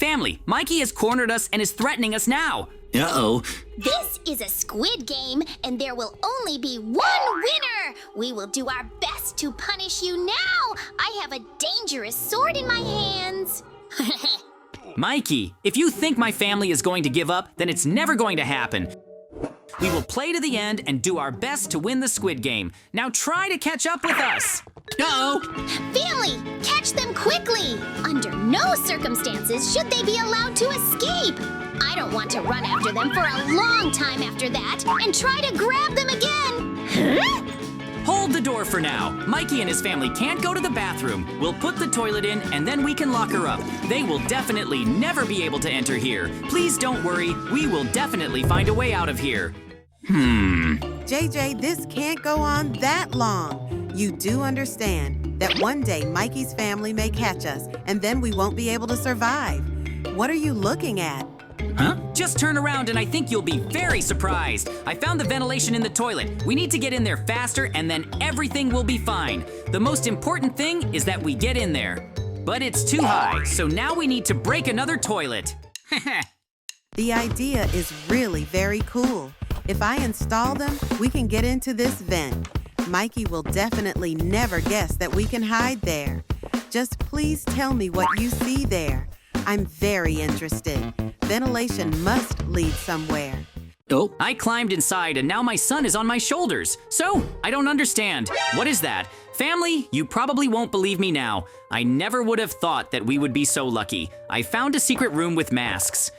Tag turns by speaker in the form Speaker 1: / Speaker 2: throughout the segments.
Speaker 1: Family, Mikey has cornered us and is threatening us now.
Speaker 2: Uh-oh.
Speaker 3: This is a squid game, and there will only be one winner! We will do our best to punish you now! I have a dangerous sword in my hands!
Speaker 1: Mikey, if you think my family is going to give up, then it's never going to happen. We will play to the end and do our best to win the Squid Game. Now try to catch up with us.
Speaker 2: Uh-oh.
Speaker 3: Family, catch them quickly! Under no circumstances should they be allowed to escape! I don't want to run after them for a long time after that and try to grab them again! Huh?
Speaker 1: Hold the door for now. Mikey and his family can't go to the bathroom. We'll put the toilet in and then we can lock her up. They will definitely never be able to enter here. Please don't worry, we will definitely find a way out of here.
Speaker 4: JJ, this can't go on that long. You do understand that one day Mikey's family may catch us and then we won't be able to survive. What are you looking at?
Speaker 1: Huh? Just turn around and I think you'll be very surprised. I found the ventilation in the toilet. We need to get in there faster and then everything will be fine. The most important thing is that we get in there. But it's too high, so now we need to break another toilet.
Speaker 4: The idea is really very cool. If I install them, we can get into this vent. Mikey will definitely never guess that we can hide there. Just please tell me what you see there. I'm very interested. Ventilation must lead somewhere.
Speaker 1: Oh, I climbed inside and now my son is on my shoulders. So, I don't understand. What is that? Family, you probably won't believe me now. I never would have thought that we would be so lucky. I found a secret room with masks.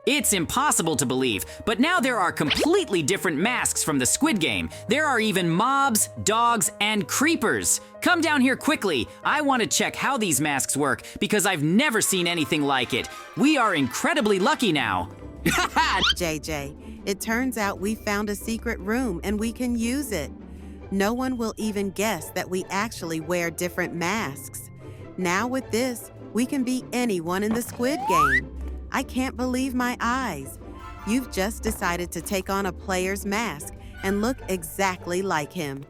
Speaker 1: It's impossible to believe, but now there are completely different masks from the Squid Game. There are even mobs, dogs, and creepers. Come down here quickly. I want to check how these masks work because I've never seen anything like it. We are incredibly lucky now.
Speaker 4: JJ, it turns out we found a secret room and we can use it. No one will even guess that we actually wear different masks. Now with this, we can be anyone in the Squid Game. I can't believe my eyes. You've just decided to take on a player's mask and look exactly like him.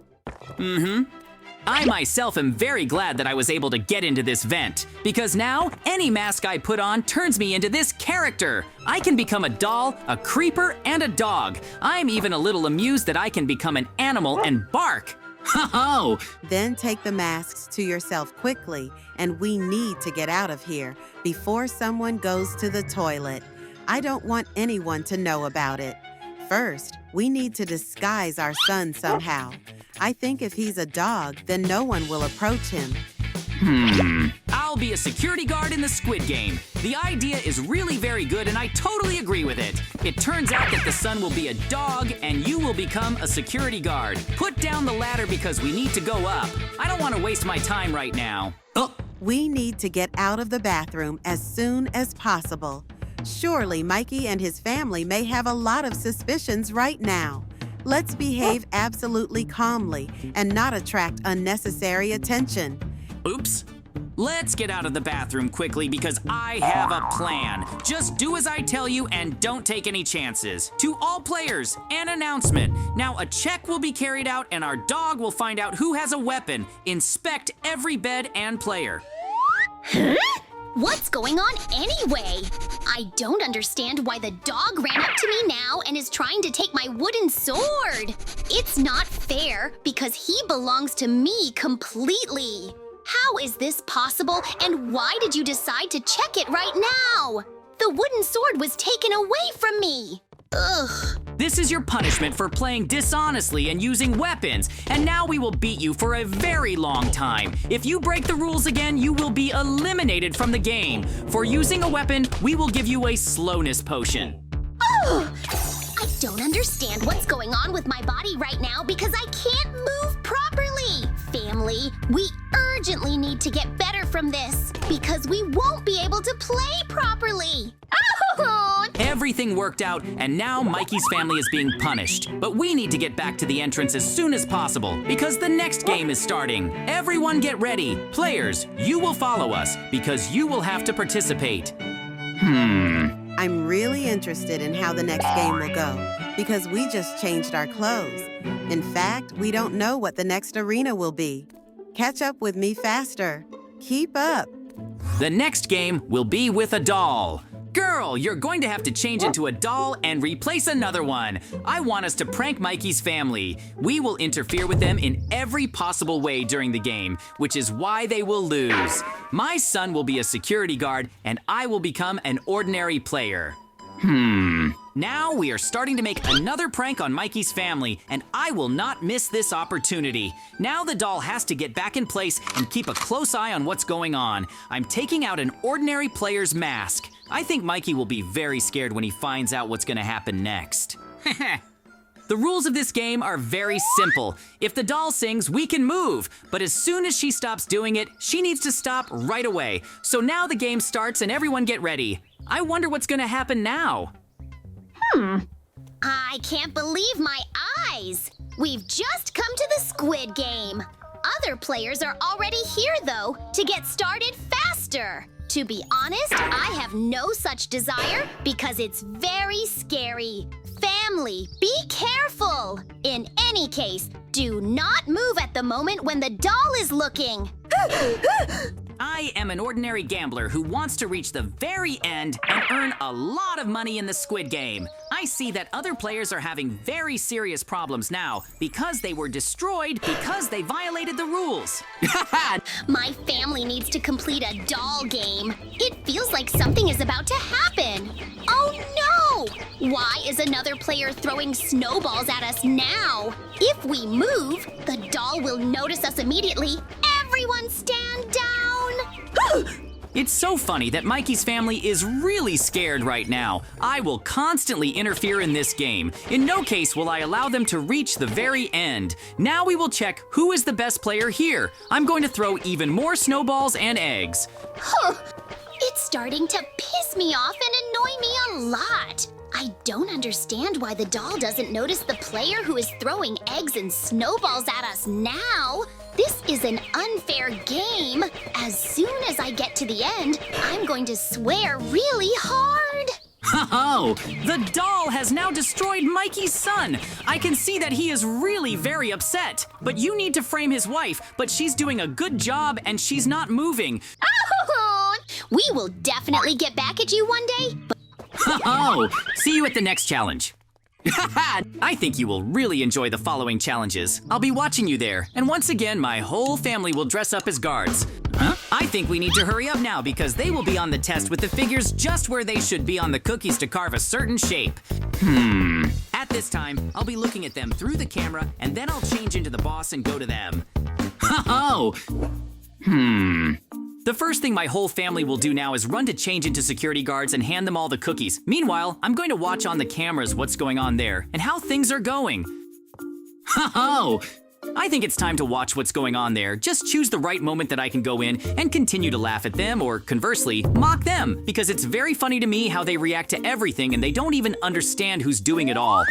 Speaker 1: I myself am very glad that I was able to get into this vent, because now any mask I put on turns me into this character. I can become a doll, a creeper, and a dog. I'm even a little amused that I can become an animal and bark. Ho-ho!
Speaker 4: Then take the masks to yourself quickly, and we need to get out of here before someone goes to the toilet. I don't want anyone to know about it. First, we need to disguise our son somehow. I think if he's a dog, then no one will approach him.
Speaker 1: I'll be a security guard in the Squid Game. The idea is really very good and I totally agree with it. It turns out that the son will be a dog and you will become a security guard. Put down the ladder because we need to go up. I don't want to waste my time right now. Oh,
Speaker 4: We need to get out of the bathroom as soon as possible. Surely Mikey and his family may have a lot of suspicions right now. Let's behave absolutely calmly and not attract unnecessary attention.
Speaker 1: oops. Let's get out of the bathroom quickly because I have a plan. Just do as I tell you and don't take any chances. To all players, an announcement. Now a check will be carried out and our dog will find out who has a weapon. Inspect every bed and player.
Speaker 3: Huh? What's going on anyway? I don't understand why the dog ran up to me now and is trying to take my wooden sword. It's not fair because he belongs to me completely. How is this possible and why did you decide to check it right now? The wooden sword was taken away from me. Ugh.
Speaker 1: This is your punishment for playing dishonestly and using weapons, and now we will beat you for a very long time. If you break the rules again, you will be eliminated from the game. For using a weapon, we will give you a slowness potion.
Speaker 3: Oh! I don't understand what's going on with my body right now because I can't move properly. Family, we urgently need to get better from this because we won't be able to play properly. Oh!
Speaker 1: Everything worked out, and now Mikey's family is being punished. But we need to get back to the entrance as soon as possible because the next game is starting. Everyone get ready. Players, you will follow us because you will have to participate.
Speaker 4: I'm really interested in how the next game will go because we just changed our clothes. In fact, we don't know what the next arena will be. Catch up with me faster. Keep up.
Speaker 1: The next game will be with a doll. Girl, you're going to have to change into a doll and replace another one. I want us to prank Mikey's family. We will interfere with them in every possible way during the game, which is why they will lose. My son will be a security guard and I will become an ordinary player. Now we are starting to make another prank on Mikey's family, and I will not miss this opportunity. Now the doll has to get back in place and keep a close eye on what's going on. I'm taking out an ordinary player's mask. I think Mikey will be very scared when he finds out what's gonna happen next. The rules of this game are very simple. If the doll sings, we can move, but as soon as she stops doing it, she needs to stop right away. So now the game starts and everyone get ready. I wonder what's gonna happen now.
Speaker 3: I can't believe my eyes! We've just come to the Squid Game. Other players are already here, though, to get started faster. To be honest, I have no such desire because it's very scary. Family, be careful! In any case, do not move at the moment when the doll is looking.
Speaker 1: I am an ordinary gambler who wants to reach the very end and earn a lot of money in the Squid Game. I see that other players are having very serious problems now because they were destroyed because they violated the rules.
Speaker 3: My family needs to complete a doll game. It feels like something is about to happen. Oh no! Why is another player throwing snowballs at us now? If we move, the doll will notice us immediately. Everyone stand down!
Speaker 1: It's so funny that Mikey's family is really scared right now. I will constantly interfere in this game. In no case will I allow them to reach the very end. Now we will check who is the best player here. I'm going to throw even more snowballs and eggs.
Speaker 3: It's starting to piss me off and annoy me a lot. I don't understand why the doll doesn't notice the player who is throwing eggs and snowballs at us now. This is an unfair game. As soon as I get to the end, I'm going to swear really hard.
Speaker 1: Oh, the doll has now destroyed Mikey's son. I can see that he is really very upset. But you need to frame his wife, but she's doing a good job and she's not moving.
Speaker 3: Oh, we will definitely get back at you one day.
Speaker 1: Oh, see you at the next challenge. I think you will really enjoy the following challenges. I'll be watching you there, and once again, my whole family will dress up as guards. I think we need to hurry up now because they will be on the test with the figures just where they should be on the cookies to carve a certain shape. At this time, I'll be looking at them through the camera, and then I'll change into the boss and go to them. The first thing my whole family will do now is run to change into security guards and hand them all the cookies. Meanwhile, I'm going to watch on the cameras what's going on there and how things are going. I think it's time to watch what's going on there. Just choose the right moment that I can go in and continue to laugh at them or, conversely, mock them, because it's very funny to me how they react to everything and they don't even understand who's doing it all.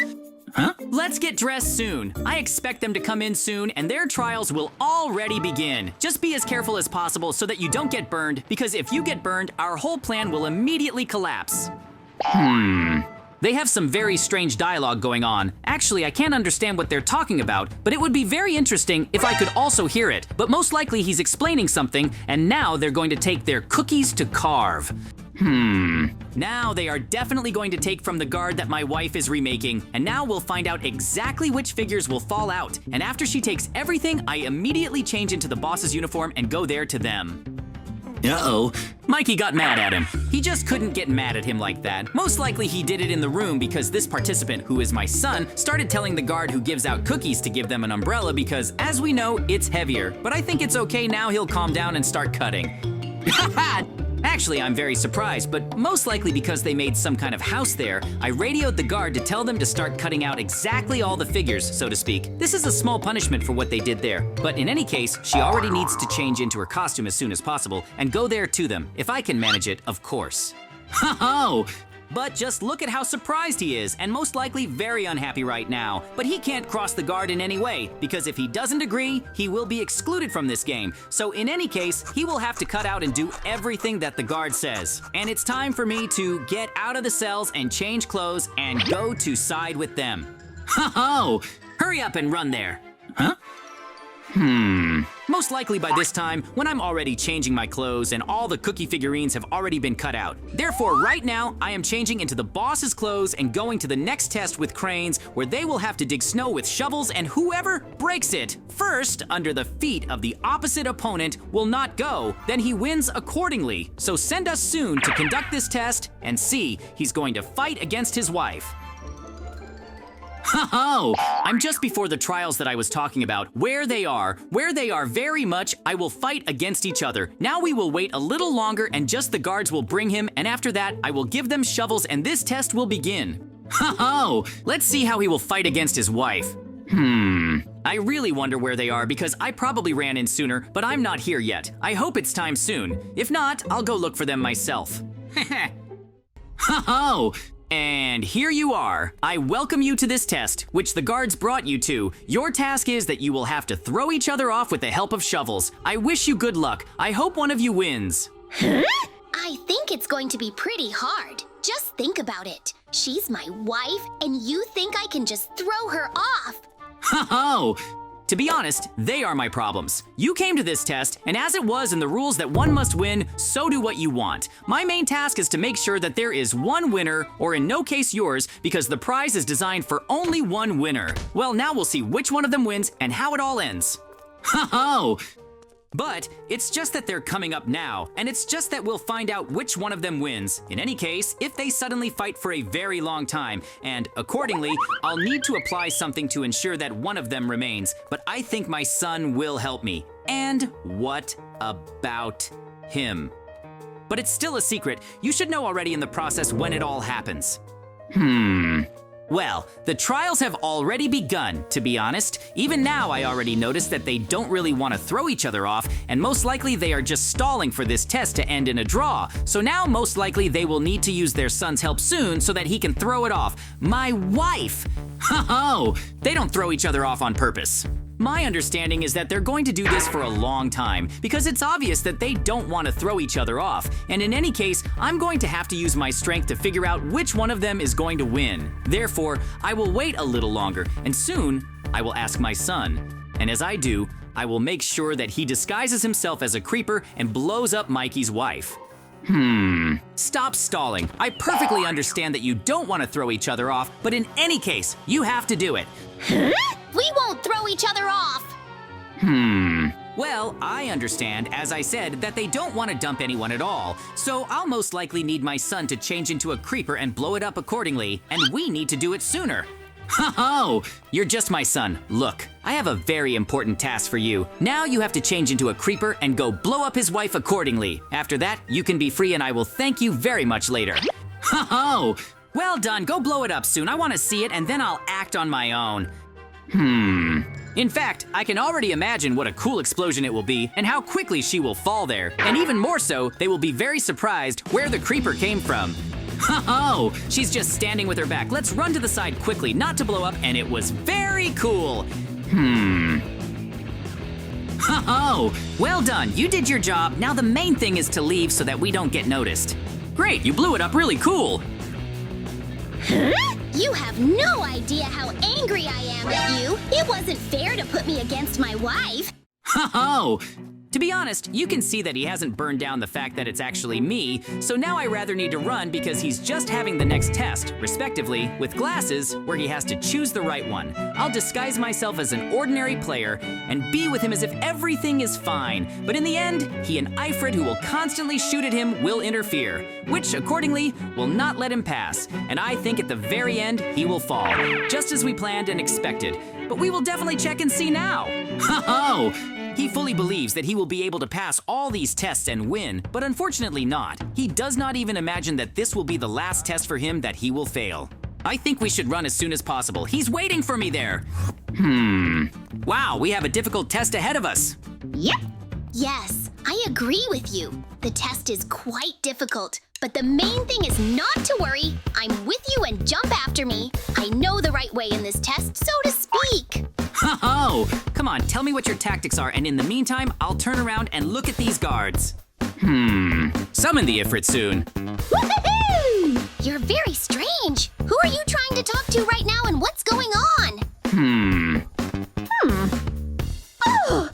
Speaker 1: Let's get dressed soon. I expect them to come in soon and their trials will already begin. Just be as careful as possible so that you don't get burned, because if you get burned, our whole plan will immediately collapse. They have some very strange dialogue going on. Actually, I can't understand what they're talking about, but it would be very interesting if I could also hear it. But most likely he's explaining something, and now they're going to take their cookies to carve. Now they are definitely going to take from the guard that my wife is remaking, and now we'll find out exactly which figures will fall out. And after she takes everything, I immediately change into the boss's uniform and go there to them. Uh-oh, Mikey got mad at him. He just couldn't get mad at him like that. Most likely he did it in the room because this participant, who is my son, started telling the guard who gives out cookies to give them an umbrella because, as we know, it's heavier. But I think it's okay now. He'll calm down and start cutting. Actually, I'm very surprised, but most likely because they made some kind of house there, I radioed the guard to tell them to start cutting out exactly all the figures, so to speak. This is a small punishment for what they did there. But in any case, she already needs to change into her costume as soon as possible and go there to them, if I can manage it, of course. But just look at how surprised he is, and most likely very unhappy right now. But he can't cross the guard in any way, because if he doesn't agree, he will be excluded from this game. So in any case, he will have to cut out and do everything that the guard says. And it's time for me to get out of the cells and change clothes and go to side with them. Hurry up and run there. Most likely by this time, when I'm already changing my clothes and all the cookie figurines have already been cut out. Therefore, right now, I am changing into the boss's clothes and going to the next test with cranes, where they will have to dig snow with shovels, and whoever breaks it first under the feet of the opposite opponent will not go. Then he wins accordingly. So send us soon to conduct this test, and see, he's going to fight against his wife. Ho-ho! I'm just before the trials that I was talking about. Where they are very much, I will fight against each other. Now we will wait a little longer and just the guards will bring him, and after that, I will give them shovels and this test will begin. Ho-ho! Let's see how he will fight against his wife. I really wonder where they are because I probably ran in sooner, but I'm not here yet. I hope it's time soon. If not, I'll go look for them myself. Ho-ho! And here you are. I welcome you to this test, which the guards brought you to. Your task is that you will have to throw each other off with the help of shovels. I wish you good luck. I hope one of you wins.
Speaker 3: I think it's going to be pretty hard. Just think about it. She's my wife, and you think I can just throw her off?
Speaker 1: Ho-ho! To be honest, they are my problems. You came to this test, and as it was in the rules that one must win, so do what you want. My main task is to make sure that there is one winner, or in no case yours, because the prize is designed for only one winner. Well, now we'll see which one of them wins and how it all ends. Ho-ho! But it's just that they're coming up now, and it's just that we'll find out which one of them wins. In any case, if they suddenly fight for a very long time, and accordingly, I'll need to apply something to ensure that one of them remains. But I think my son will help me. And what about him? But it's still a secret. You should know already in the process when it all happens. Well, the trials have already begun, to be honest. Even now, I already noticed that they don't really want to throw each other off, and most likely they are just stalling for this test to end in a draw. So now, most likely, they will need to use their son's help soon so that he can throw it off. My wife! Ho-ho! They don't throw each other off on purpose. My understanding is that they're going to do this for a long time, because it's obvious that they don't want to throw each other off, and in any case, I'm going to have to use my strength to figure out which one of them is going to win. Therefore, I will wait a little longer, and soon, I will ask my son. And as I do, I will make sure that he disguises himself as a creeper and blows up Mikey's wife. Stop stalling. I perfectly understand that you don't want to throw each other off, but in any case, you have to do it.
Speaker 3: We won't throw each other off.
Speaker 1: Well, I understand, as I said, that they don't want to dump anyone at all. So I'll most likely need my son to change into a creeper and blow it up accordingly, and we need to do it sooner. Ho-ho! You're just my son. Look, I have a very important task for you. Now you have to change into a creeper and go blow up his wife accordingly. After that, you can be free and I will thank you very much later. Ho-ho! Well done, go blow it up soon. I want to see it and then I'll act on my own. In fact, I can already imagine what a cool explosion it will be and how quickly she will fall there. And even more so, they will be very surprised where the creeper came from. Ho-ho! She's just standing with her back. Let's run to the side quickly, not to blow up, and it was very cool. Ho-ho! Well done, you did your job. Now the main thing is to leave so that we don't get noticed. Great, you blew it up really cool.
Speaker 3: You have no idea how angry I am at you. It wasn't fair to put me against my wife.
Speaker 1: Ho-ho! To be honest, you can see that he hasn't burned down the fact that it's actually me, so now I rather need to run because he's just having the next test, respectively, with glasses, where he has to choose the right one. I'll disguise myself as an ordinary player and be with him as if everything is fine, but in the end, he and Ifrit, who will constantly shoot at him, will interfere, which, accordingly, will not let him pass, and I think at the very end, he will fall, just as we planned and expected. But we will definitely check and see now. Ho-ho! He fully believes that he will be able to pass all these tests and win, but unfortunately not. He does not even imagine that this will be the last test for him that he will fail. I think we should run as soon as possible. He's waiting for me there. Wow, we have a difficult test ahead of us.
Speaker 3: Yep. Yes, I agree with you. The test is quite difficult, but the main thing is not to worry. I'm with you and jump after me. I know the right way in this test, so to speak.
Speaker 1: Ho-ho! Come on, tell me what your tactics are, and in the meantime, I'll turn around and look at these guards. Summon the Ifrit soon.
Speaker 3: Woohoo! You're very strange. Who are you trying to talk to right now, and what's going on?
Speaker 2: Oh,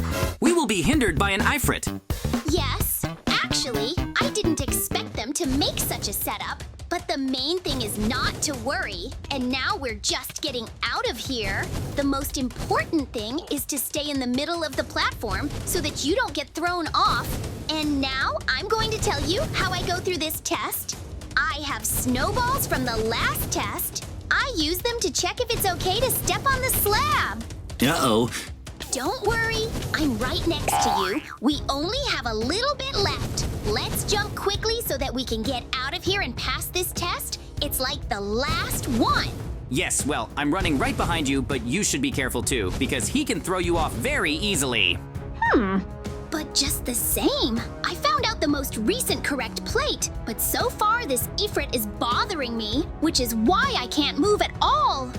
Speaker 3: make such a setup, but the main thing is not to worry. And now we're just getting out of here. The most important thing is to stay in the middle of the platform so that you don't get thrown off. And now I'm going to tell you how I go through this test. I have snowballs from the last test. I use them to check if it's okay to step on the slab.
Speaker 1: Uh-oh.
Speaker 3: Don't worry, I'm right next to you. We only have a little bit left. Let's jump quickly so that we can get out of here and pass this test. It's like the last one.
Speaker 1: Yes, well, I'm running right behind you, but you should be careful too, because he can throw you off very easily.
Speaker 3: But just the same, I found out the most recent correct plate, but so far this Ifrit is bothering me, which is why I can't move at all.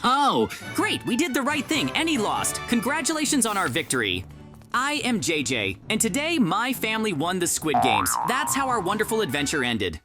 Speaker 1: Oh, great, we did the right thing and he lost. Congratulations on our victory. I am JJ, and today my family won the Squid Games. That's how our wonderful adventure ended.